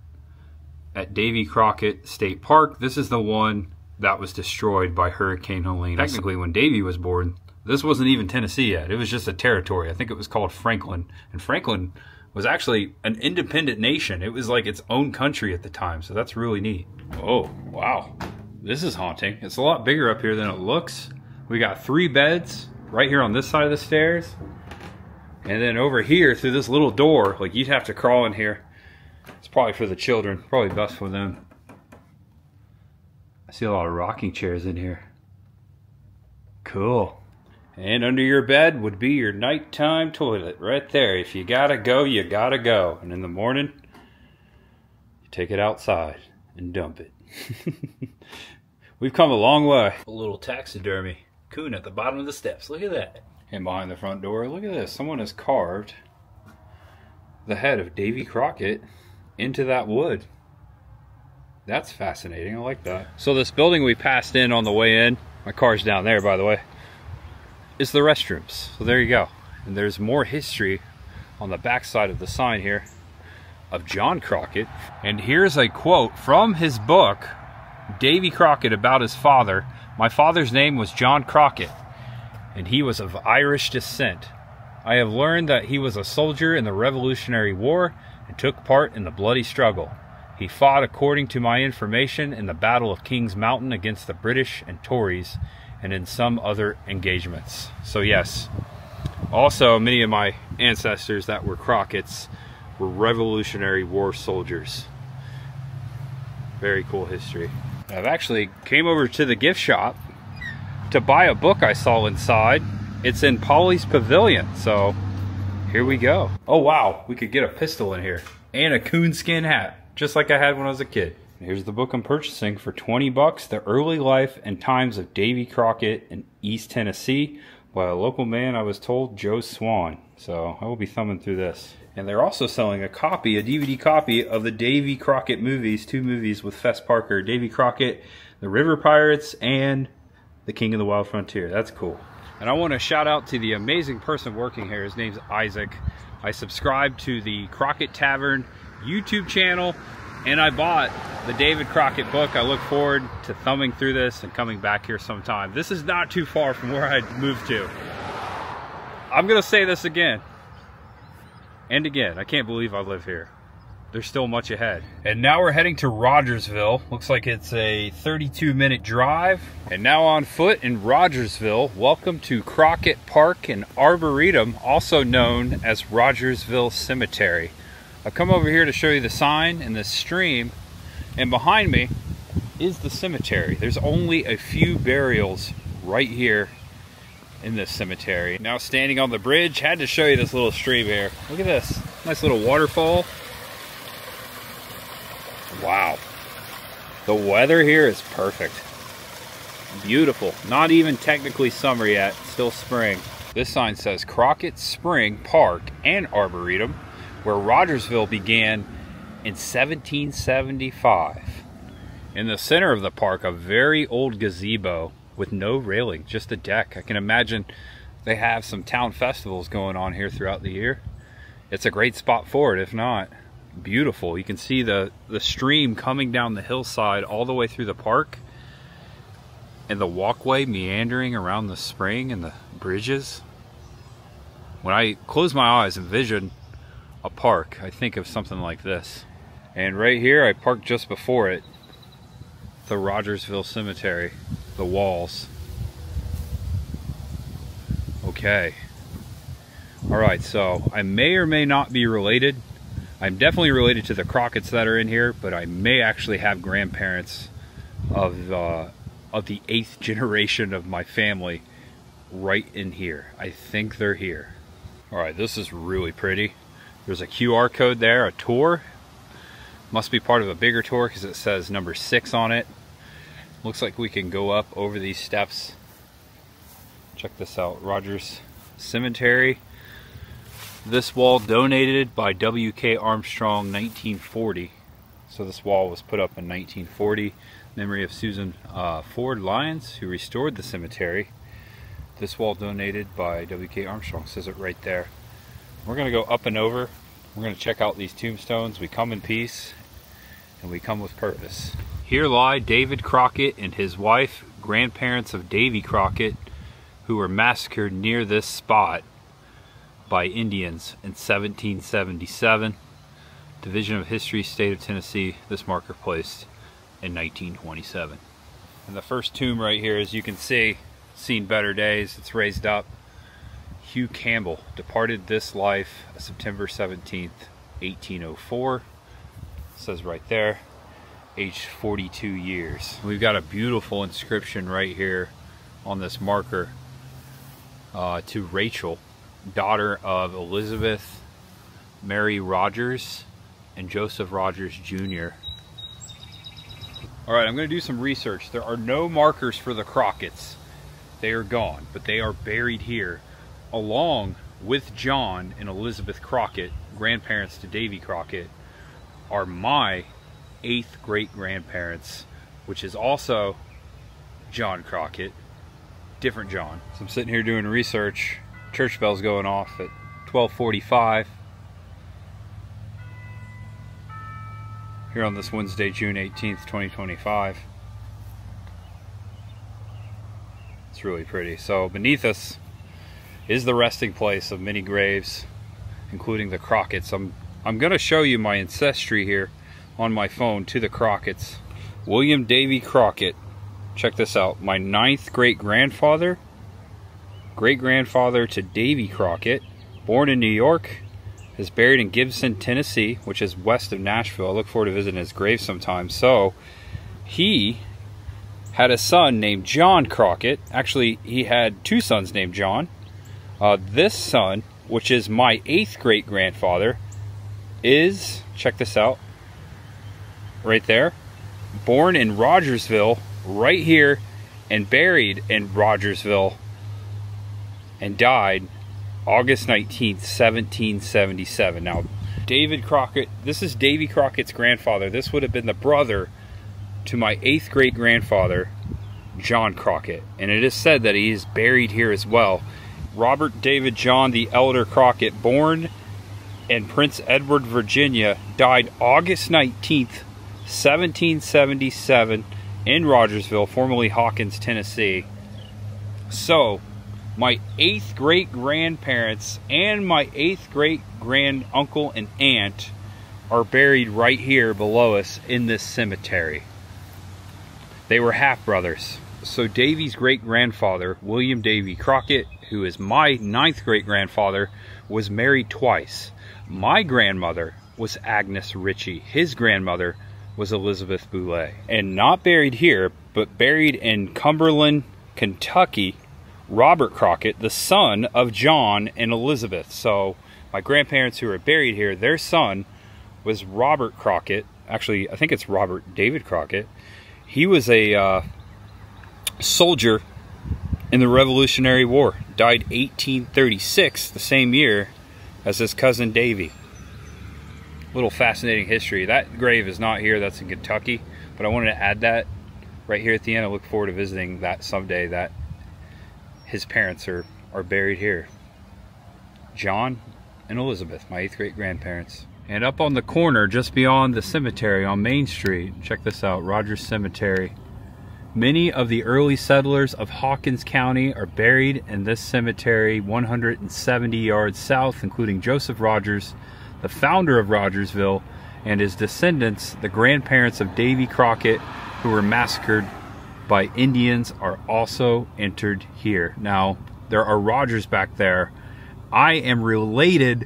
at Davy Crockett State Park. This is the one that was destroyed by Hurricane Helene. Technically, when Davy was born, this wasn't even Tennessee yet. It was just a territory. I think it was called Franklin. And Franklin was actually an independent nation. It was like its own country at the time. So that's really neat. Oh, wow. This is haunting. It's a lot bigger up here than it looks. We got 3 beds right here on this side of the stairs. And then over here through this little door, like you'd have to crawl in here. It's probably for the children. Probably best for them. I see a lot of rocking chairs in here. Cool. And under your bed would be your nighttime toilet right there. If you gotta go, you gotta go. And in the morning, you take it outside and dump it. We've come a long way. A little taxidermy coon at the bottom of the steps. Look at that. And behind the front door, look at this. Someone has carved the head of Davy Crockett into that wood. That's fascinating. I like that. So this building we passed in on the way in, my car's down there by the way, is the restrooms. So there you go. And there's more history on the back side of the sign here of John Crockett. And here's a quote from his book, Davy Crockett, about his father. My father's name was John Crockett, and he was of Irish descent. I have learned that he was a soldier in the Revolutionary War and took part in the bloody struggle. He fought, according to my information, in the Battle of King's Mountain against the British and Tories, and in some other engagements. So yes, also many of my ancestors that were Crocketts were Revolutionary War soldiers. Very cool history. I've actually came over to the gift shop to buy a book I saw inside. It's in Polly's Pavilion, so here we go. Oh wow, we could get a pistol in here and a coonskin hat, just like I had when I was a kid. Here's the book I'm purchasing for 20 bucks, The Early Life and Times of Davy Crockett in East Tennessee, by a local man, I was told, Joe Swan. So I will be thumbing through this. And they're also selling a copy, a DVD copy of the Davy Crockett movies, 2 movies with Fess Parker, Davy Crockett, The River Pirates, and The King of the Wild Frontier. That's cool. And I want to shout out to the amazing person working here. His name's Isaac. I subscribe to the Crockett Tavern YouTube channel, and I bought the David Crockett book. I look forward to thumbing through this and coming back here sometime. This is not too far from where I moved to. I'm gonna say this again and again. I can't believe I live here. There's still much ahead. And now we're heading to Rogersville. Looks like it's a 32-minute drive. And now on foot in Rogersville, welcome to Crockett Park and Arboretum, also known as Rogersville Cemetery. I've come over here to show you the sign and the stream, and behind me is the cemetery. There's only a few burials right here in this cemetery. Now standing on the bridge, had to show you this little stream here. Look at this, nice little waterfall. Wow, the weather here is perfect. Beautiful, not even technically summer yet, still spring. This sign says Crockett Spring Park and Arboretum, where Rogersville began in 1775. In the center of the park, a very old gazebo with no railing, just a deck. I can imagine they have some town festivals going on here throughout the year. It's a great spot for it, if not. Beautiful. You can see the stream coming down the hillside all the way through the park, and the walkway meandering around the spring and the bridges. When I close my eyes and envision a park, I think of something like this. And right here, I parked just before it, the Rogersville Cemetery, the walls. Okay. Alright, so I may or may not be related. I'm definitely related to the Crocketts that are in here, but I may actually have grandparents of the 8th generation of my family right in here. I think they're here. Alright, this is really pretty. There's a QR code there, a tour. Must be part of a bigger tour because it says number 6 on it. Looks like we can go up over these steps. Check this out, Rogers Cemetery. This wall donated by W.K. Armstrong, 1940. So this wall was put up in 1940. Memory of Susan Ford Lyons, who restored the cemetery. This wall donated by W.K. Armstrong, says it right there. We're going to go up and over. We're going to check out these tombstones. We come in peace, and we come with purpose. Here lie David Crockett and his wife, grandparents of Davy Crockett, who were massacred near this spot by Indians in 1777. Division of History, State of Tennessee. This marker placed in 1927. And the first tomb right here, as you can see, seen better days. It's raised up. Hugh Campbell departed this life September 17th, 1804. It says right there, aged 42 years. We've got a beautiful inscription right here on this marker to Rachel, daughter of Elizabeth Mary Rogers and Joseph Rogers Jr. Alright, I'm going to do some research. There are no markers for the Crocketts. They are gone, but they are buried here along with John and Elizabeth Crockett, grandparents to Davy Crockett, are my 8th great-grandparents, which is also John Crockett, different John. So I'm sitting here doing research. Church bell's going off at 12:45 here on this Wednesday, June 18th, 2025. It's really pretty. So beneath us is the resting place of many graves, including the Crocketts. I'm going to show you my ancestry here on my phone to the Crocketts. William Davy Crockett. Check this out. My 9th great-grandfather, great-grandfather to Davy Crockett, born in New York, is buried in Gibson, Tennessee, which is west of Nashville. I look forward to visiting his grave sometime. So, he had a son named John Crockett. Actually, he had 2 sons named John. This son, which is my 8th great-grandfather, is, check this out, right there, born in Rogersville, right here, and buried in Rogersville, and died August 19th, 1777. Now, David Crockett, this is Davy Crockett's grandfather. This would have been the brother to my 8th great-grandfather, John Crockett. And it is said that he is buried here as well. Robert David John the Elder Crockett, born in Prince Edward, Virginia, died August 19th, 1777 in Rogersville, formerly Hawkins, Tennessee. So, my 8th great-grandparents and my 8th great-grand-uncle and aunt are buried right here below us in this cemetery. They were half-brothers. So Davy's great-grandfather, William Davy Crockett, who is my 9th great-grandfather, was married twice. My grandmother was Agnes Ritchie. His grandmother was Elizabeth Boulay. And not buried here, but buried in Cumberland, Kentucky, Robert Crockett, the son of John and Elizabeth. So my grandparents who are buried here, their son was Robert Crockett. Actually, I think it's Robert David Crockett. He was a soldier in the Revolutionary War. Died 1836, the same year as his cousin Davy. Little fascinating history. That grave is not here, that's in Kentucky, but I wanted to add that right here at the end. I look forward to visiting that someday, that his parents are buried here. John and Elizabeth, my 8th great-grandparents. And up on the corner, just beyond the cemetery on Main Street, check this out, Rogers Cemetery. Many of the early settlers of Hawkins County are buried in this cemetery 170 yards south, including Joseph Rogers, the founder of Rogersville, and his descendants, the grandparents of Davy Crockett, who were massacred by Indians, are also entered here. Now, there are Rogers back there. I am related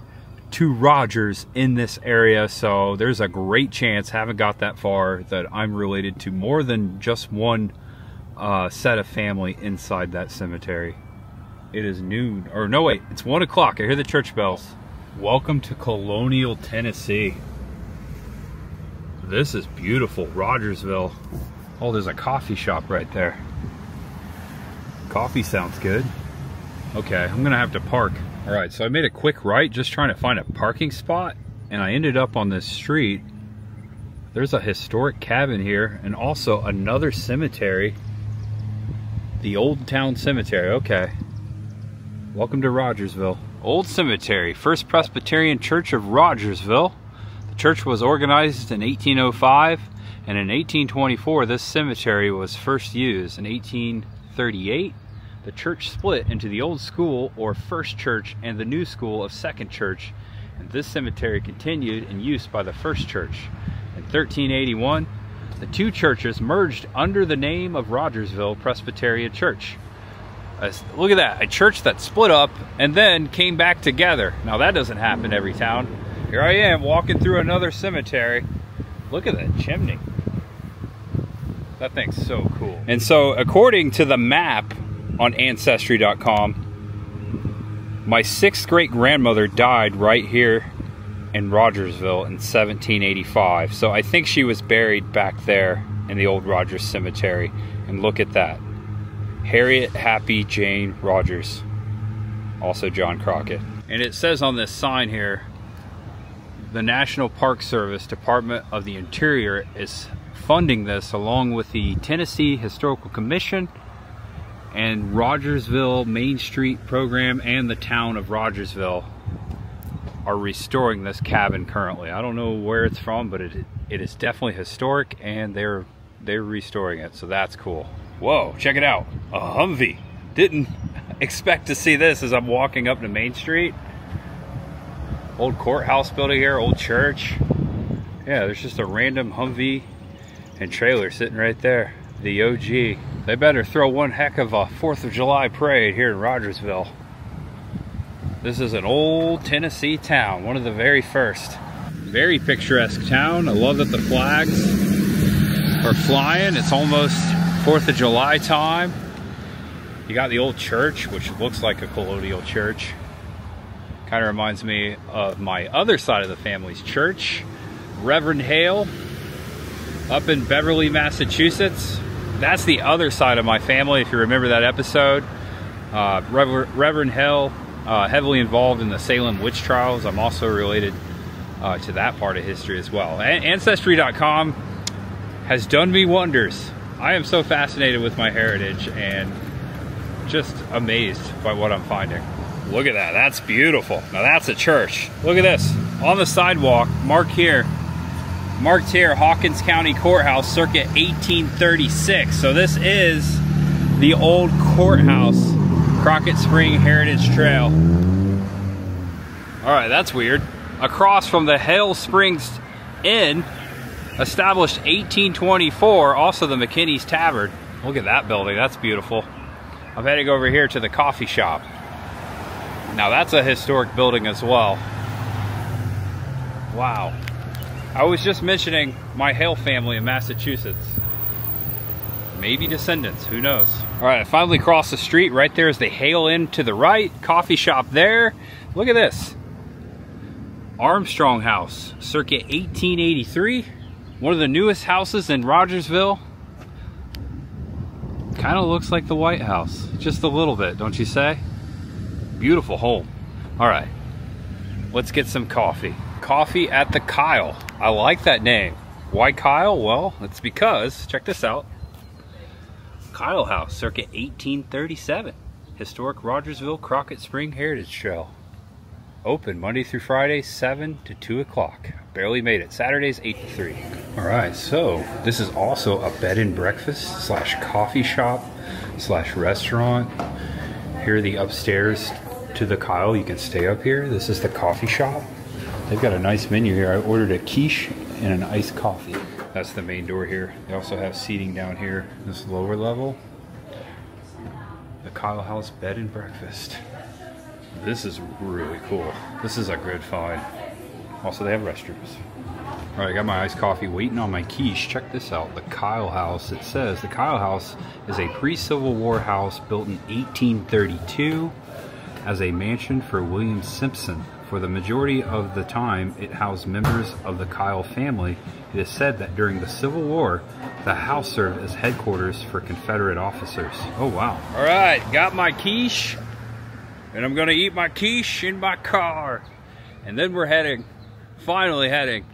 to Rogers in this area, so there's a great chance, haven't got that far, that I'm related to more than just one set of family inside that cemetery. It is noon, or no wait, it's 1 o'clock. I hear the church bells. Welcome to Colonial, Tennessee. This is beautiful, Rogersville. Oh, there's a coffee shop right there. Coffee sounds good. Okay, I'm gonna have to park. All right, so I made a quick right just trying to find a parking spot, and I ended up on this street. There's a historic cabin here and also another cemetery. The Old Town Cemetery, okay. Welcome to Rogersville. Old Cemetery, First Presbyterian Church of Rogersville. The church was organized in 1805, and in 1824 this cemetery was first used. In 1838, the church split into the old school, or First Church, and the new school of Second Church, and this cemetery continued in use by the First Church. In 1381, the two churches merged under the name of Rogersville Presbyterian Church. Look at that, a church that split up and then came back together. Now that doesn't happen every town. Here I am walking through another cemetery. Look at that chimney. That thing's so cool. And so according to the map on Ancestry.com, my 6th great-grandmother died right here in Rogersville in 1785. So I think she was buried back there in the old Rogers Cemetery. And look at that. Harriet Happy Jane Rogers. Also John Crockett. And it says on this sign here, the National Park Service Department of the Interior is funding this along with the Tennessee Historical Commission and Rogersville Main Street program, and the town of Rogersville are restoring this cabin currently. I don't know where it's from, but it is definitely historic, and they're restoring it, so that's cool. Whoa, check it out, a Humvee. Didn't expect to see this as I'm walking up to Main Street. Old courthouse building here, old church. Yeah, there's just a random Humvee and trailer sitting right there. The OG. They better throw one heck of a 4th of July parade here in Rogersville. This is an old Tennessee town, one of the very first. Very picturesque town. I love that the flags are flying. It's almost 4th of July time. You got the old church, which looks like a colonial church. Kind of reminds me of my other side of the family's church, Reverend Hale, up in Beverly, Massachusetts. That's the other side of my family, if you remember that episode. Reverend Hale, heavily involved in the Salem witch trials. I'm also related to that part of history as well. Ancestry.com has done me wonders. I am so fascinated with my heritage and just amazed by what I'm finding. Look at that, that's beautiful. Now that's a church. Look at this, on the sidewalk, marked here, Hawkins County Courthouse, circa 1836. So this is the old courthouse, Crockett Spring Heritage Trail. All right, that's weird. Across from the Hale Springs Inn, established 1824, also the McKinney's Tavern. Look at that building, that's beautiful. I'm heading over here to the coffee shop. Now that's a historic building as well. Wow. I was just mentioning my Hale family in Massachusetts. Maybe descendants, who knows? All right, I finally crossed the street. Right there is the Hale Inn to the right, coffee shop there. Look at this. Armstrong House, circa 1883. One of the newest houses in Rogersville. Kind of looks like the White House, just a little bit, don't you say? Beautiful home. All right, let's get some coffee. Coffee at the Kyle. I like that name. Why Kyle? Well, it's because, check this out. Kyle House, circa 1837. Historic Rogersville Crockett Spring Heritage Trail. Open Monday through Friday, 7 to 2 o'clock. Barely made it. Saturdays, 8 to 3. All right, so this is also a bed and breakfast slash coffee shop slash restaurant. Here, the upstairs to the Kyle, you can stay up here. This is the coffee shop. They've got a nice menu here. I ordered a quiche and an iced coffee. That's the main door here. They also have seating down here, this lower level. The Kyle House bed and breakfast. This is really cool. This is a good find. Also, they have restrooms. All right, I got my iced coffee waiting on my quiche. Check this out, the Kyle House. It says the Kyle House is a pre-Civil War house built in 1832 as a mansion for William Simpson. For the majority of the time, it housed members of the Kyle family. It is said that during the Civil War, the house served as headquarters for Confederate officers. Oh, wow. All right, got my quiche, and I'm gonna eat my quiche in my car. And then we're finally heading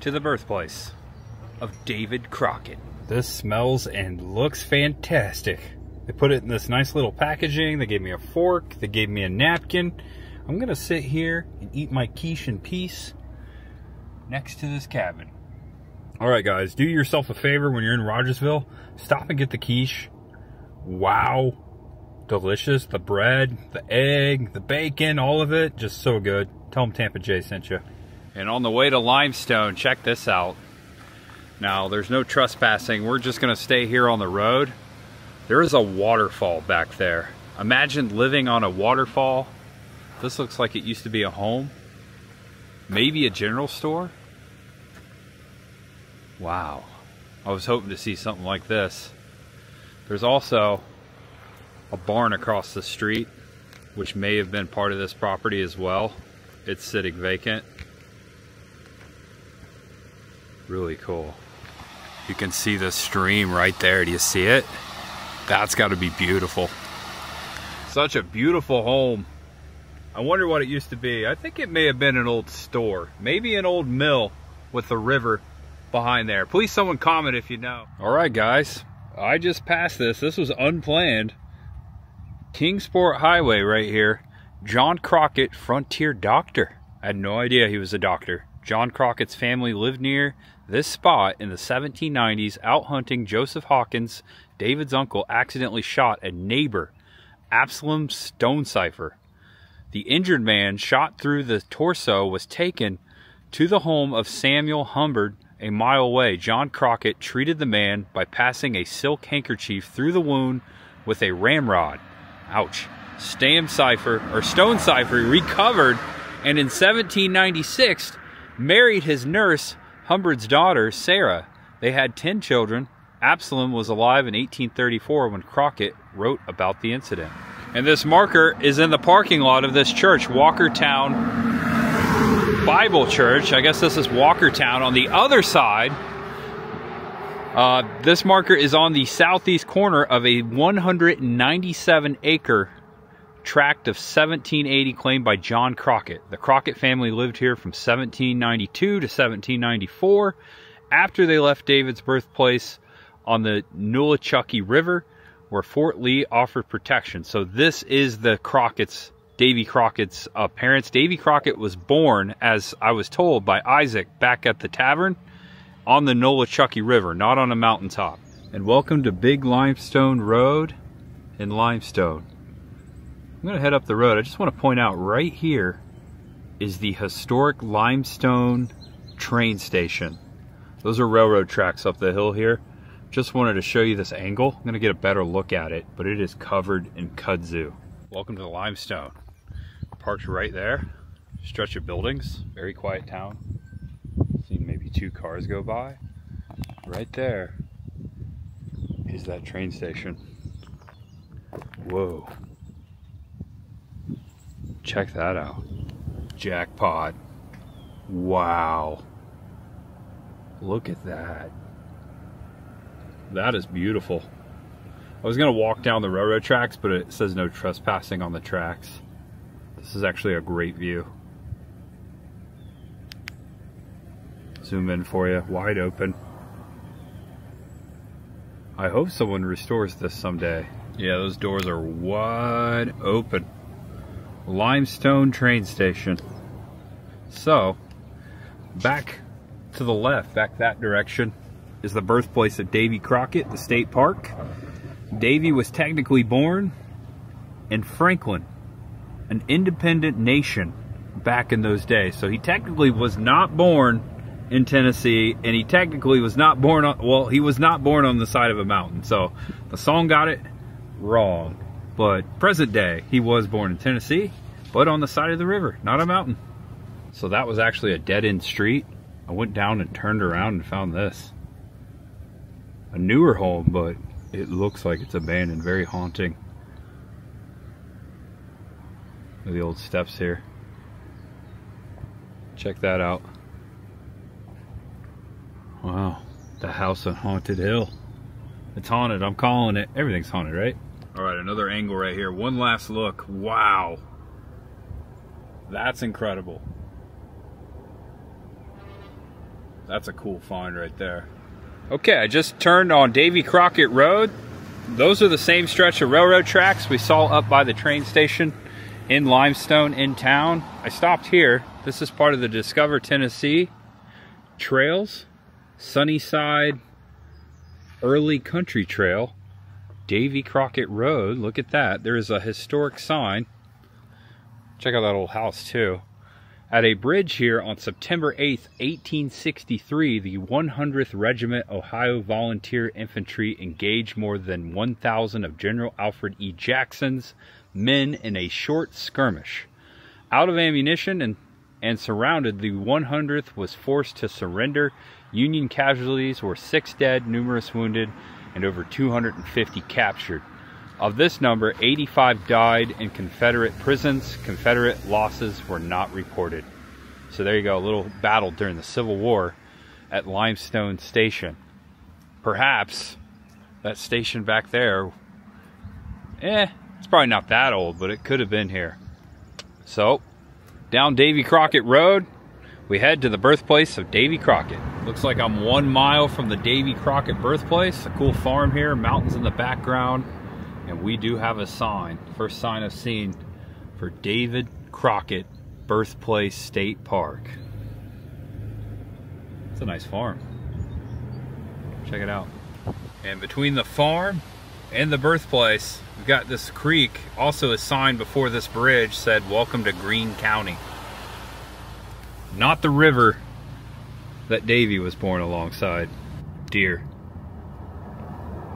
to the birthplace of David Crockett. This smells and looks fantastic. They put it in this nice little packaging. They gave me a fork, they gave me a napkin. I'm gonna sit here and eat my quiche in peace next to this cabin. All right, guys, do yourself a favor when you're in Rogersville. Stop and get the quiche. Wow, delicious. The bread, the egg, the bacon, all of it, just so good. Tell them Tampa J sent you. And on the way to Limestone, check this out. Now, there's no trespassing. We're just gonna stay here on the road. There is a waterfall back there. Imagine living on a waterfall. This looks like it used to be a home. Maybe a general store. Wow. I was hoping to see something like this. There's also a barn across the street, which may have been part of this property as well. It's sitting vacant. Really cool. You can see the stream right there. Do you see it? That's got to be beautiful. Such a beautiful home. I wonder what it used to be. I think it may have been an old store. Maybe an old mill with the river behind there. Please someone comment if you know. All right, guys. I just passed this. This was unplanned. Kingsport Highway right here. John Crockett, frontier doctor. I had no idea he was a doctor. John Crockett's family lived near this spot in the 1790s, out hunting Joseph Hawkins. David's uncle accidentally shot a neighbor, Absalom Stonecipher. The injured man shot through the torso was taken to the home of Samuel Humbard a mile away, John Crockett treated the man by passing a silk handkerchief through the wound with a ramrod. Ouch. Stone Cipher recovered, and in 1796 married his nurse, Humbard's daughter, Sarah. They had 10 children. Absalom was alive in 1834 when Crockett wrote about the incident. And this marker is in the parking lot of this church, Walkertown Bible Church. I guess this is Walkertown. On the other side, this marker is on the southeast corner of a 197-acre tract of 1780 claimed by John Crockett. The Crockett family lived here from 1792 to 1794 after they left David's birthplace on the Nolichucky River, where Fort Lee offered protection. So this is the Crocketts, Davy Crockett's parents. Davy Crockett was born, as I was told, by Isaac back at the tavern on the Nolichucky River, not on a mountaintop. And welcome to Big Limestone Road in Limestone. I'm gonna head up the road. I just want to point out right here is the historic Limestone train station. Those are railroad tracks up the hill here. Just wanted to show you this angle. I'm gonna get a better look at it, but it is covered in kudzu. Welcome to the Limestone. Parked right there. Stretch of buildings. Very quiet town. Seen maybe 2 cars go by. Right there is that train station. Whoa. Check that out. Jackpot. Wow. Look at that. That is beautiful. I was gonna walk down the railroad tracks, but it says no trespassing on the tracks. This is actually a great view. Zoom in for you, wide open. I hope someone restores this someday. Yeah, those doors are wide open. Limestone train station. So, back to the left, back that direction, is the birthplace of Davy Crockett, the state park. Davy was technically born in Franklin, an independent nation back in those days. So he technically was not born in Tennessee, and he technically was not born on, well, he was not born on the side of a mountain. So the song got it wrong. But present day, he was born in Tennessee, but on the side of the river, not a mountain. So that was actually a dead-end street. I went down and turned around and found this. A newer home, but it looks like it's abandoned, very haunting. Look at the old steps here. Check that out. Wow, the house on Haunted Hill. It's haunted, I'm calling it. Everything's haunted, right? All right, another angle right here. One last look. Wow. That's incredible. That's a cool find right there. Okay, I just turned on Davy Crockett Road. Those are the same stretch of railroad tracks we saw up by the train station in Limestone in town. I stopped here. This is part of the Discover Tennessee Trails, Sunnyside Early Country Trail, Davy Crockett Road. Look at that. There is a historic sign. Check out that old house too. At a bridge here on September 8th, 1863, the 100th Regiment Ohio Volunteer Infantry engaged more than 1,000 of General Alfred E. Jackson's men in a short skirmish. Out of ammunition and surrounded, the 100th was forced to surrender. Union casualties were 6 dead, numerous wounded, and over 250 captured. Of this number, 85 died in Confederate prisons. Confederate losses were not reported. So there you go, a little battle during the Civil War at Limestone Station. Perhaps that station back there, it's probably not that old, but it could have been here. So, down Davy Crockett Road, we head to the birthplace of Davy Crockett. Looks like I'm 1 mile from the Davy Crockett birthplace. A cool farm here, mountains in the background. And we do have a sign, first sign I've seen, for David Crockett Birthplace State Park. It's a nice farm. Check it out. And between the farm and the birthplace, we've got this creek. Also a sign before this bridge said, "Welcome to Greene County." Not the river that Davy was born alongside. Deer.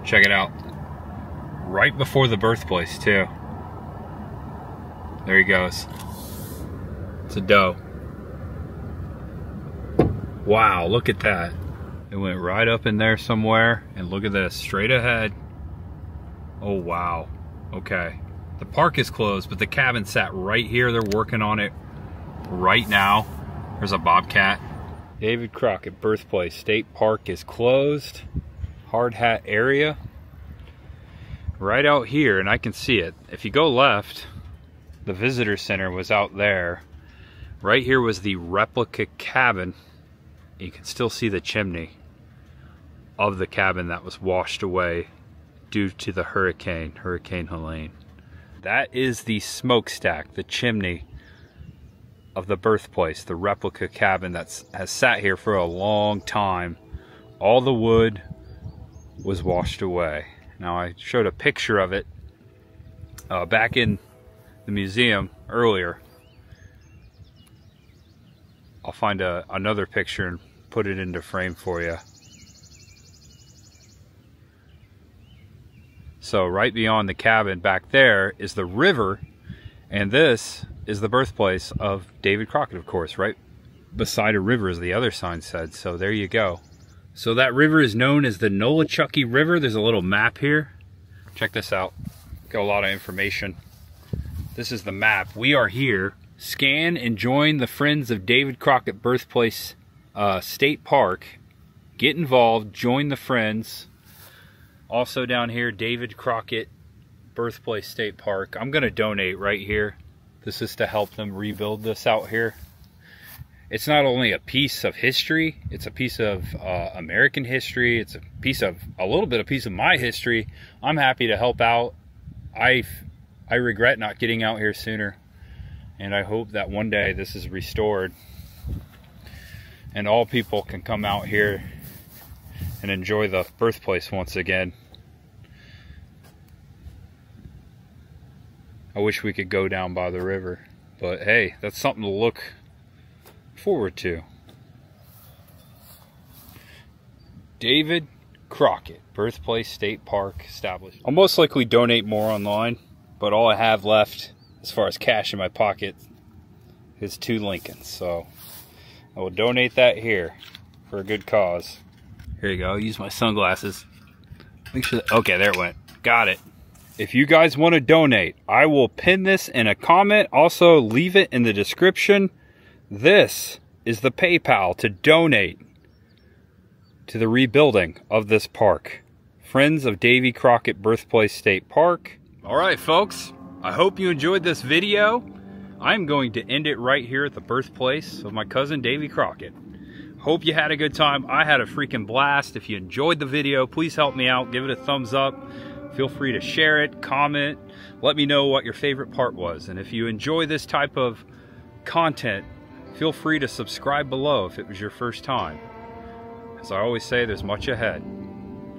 Check it out. Right before the birthplace too. There he goes. It's a doe. Wow, look at that. It went right up in there somewhere, and look at this, straight ahead. Oh wow, okay. The park is closed, but the cabin sat right here. They're working on it right now. There's a bobcat. David Crockett Birthplace State Park is closed. Hard hat area. Right out here, and I can see it. If you go left, the visitor center was out there. Right here was the replica cabin. You can still see the chimney of the cabin that was washed away due to the Hurricane Helene. That is the smokestack, the chimney of the birthplace, the replica cabin that has sat here for a long time. All the wood was washed away. Now, I showed a picture of it back in the museum earlier. I'll find another picture and put it into frame for you. So right beyond the cabin back there is the river, and this is the birthplace of David Crockett, of course. Right beside a river, as the other sign said. So there you go. So that river is known as the Nolichucky River. There's a little map here. Check this out. Got a lot of information. This is the map. We are here. Scan and join the Friends of David Crockett Birthplace State Park. Get involved. Join the Friends. Also down here, David Crockett Birthplace State Park. I'm going to donate right here. This is to help them rebuild this out here. It's not only a piece of history, it's a piece of American history. It's a little bit of my history. I'm happy to help out. I regret not getting out here sooner. And I hope that one day this is restored and all people can come out here and enjoy the birthplace once again. I wish we could go down by the river, but hey, that's something to look forward to. David Crockett Birthplace State Park established. I'll most likely donate more online, but all I have left as far as cash in my pocket is 2 Lincolns, so I will donate that here for a good cause. Here you go. I'll use my sunglasses. Make sure that, okay, there it went. Got it. If you guys want to donate, I will pin this in a comment. Also, leave it in the description. This is the PayPal to donate to the rebuilding of this park. Friends of Davy Crockett Birthplace State Park. All right, folks. I hope you enjoyed this video. I'm going to end it right here at the birthplace of my cousin Davy Crockett. Hope you had a good time. I had a freaking blast. If you enjoyed the video, please help me out. Give it a thumbs up. Feel free to share it, comment. Let me know what your favorite part was. And if you enjoy this type of content, feel free to subscribe below if it was your first time. As I always say, there's much ahead.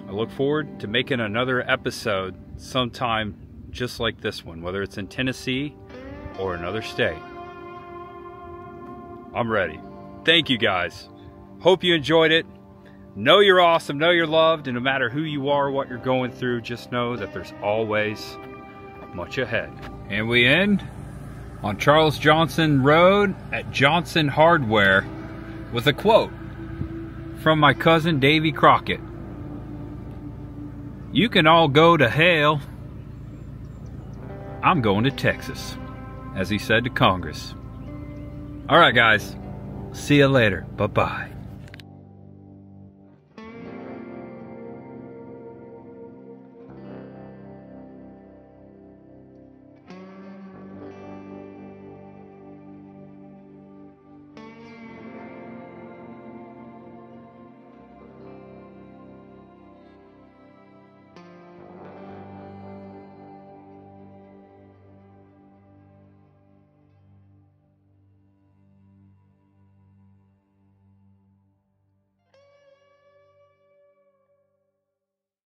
I look forward to making another episode sometime just like this one, whether it's in Tennessee or another state. I'm ready. Thank you guys. Hope you enjoyed it. Know you're awesome, know you're loved, and no matter who you are, what you're going through, just know that there's always much ahead. And we end on Charles Johnson Road at Johnson Hardware with a quote from my cousin Davy Crockett. You can all go to hell. I'm going to Texas, as he said to Congress. All right, guys. See you later. Bye-bye.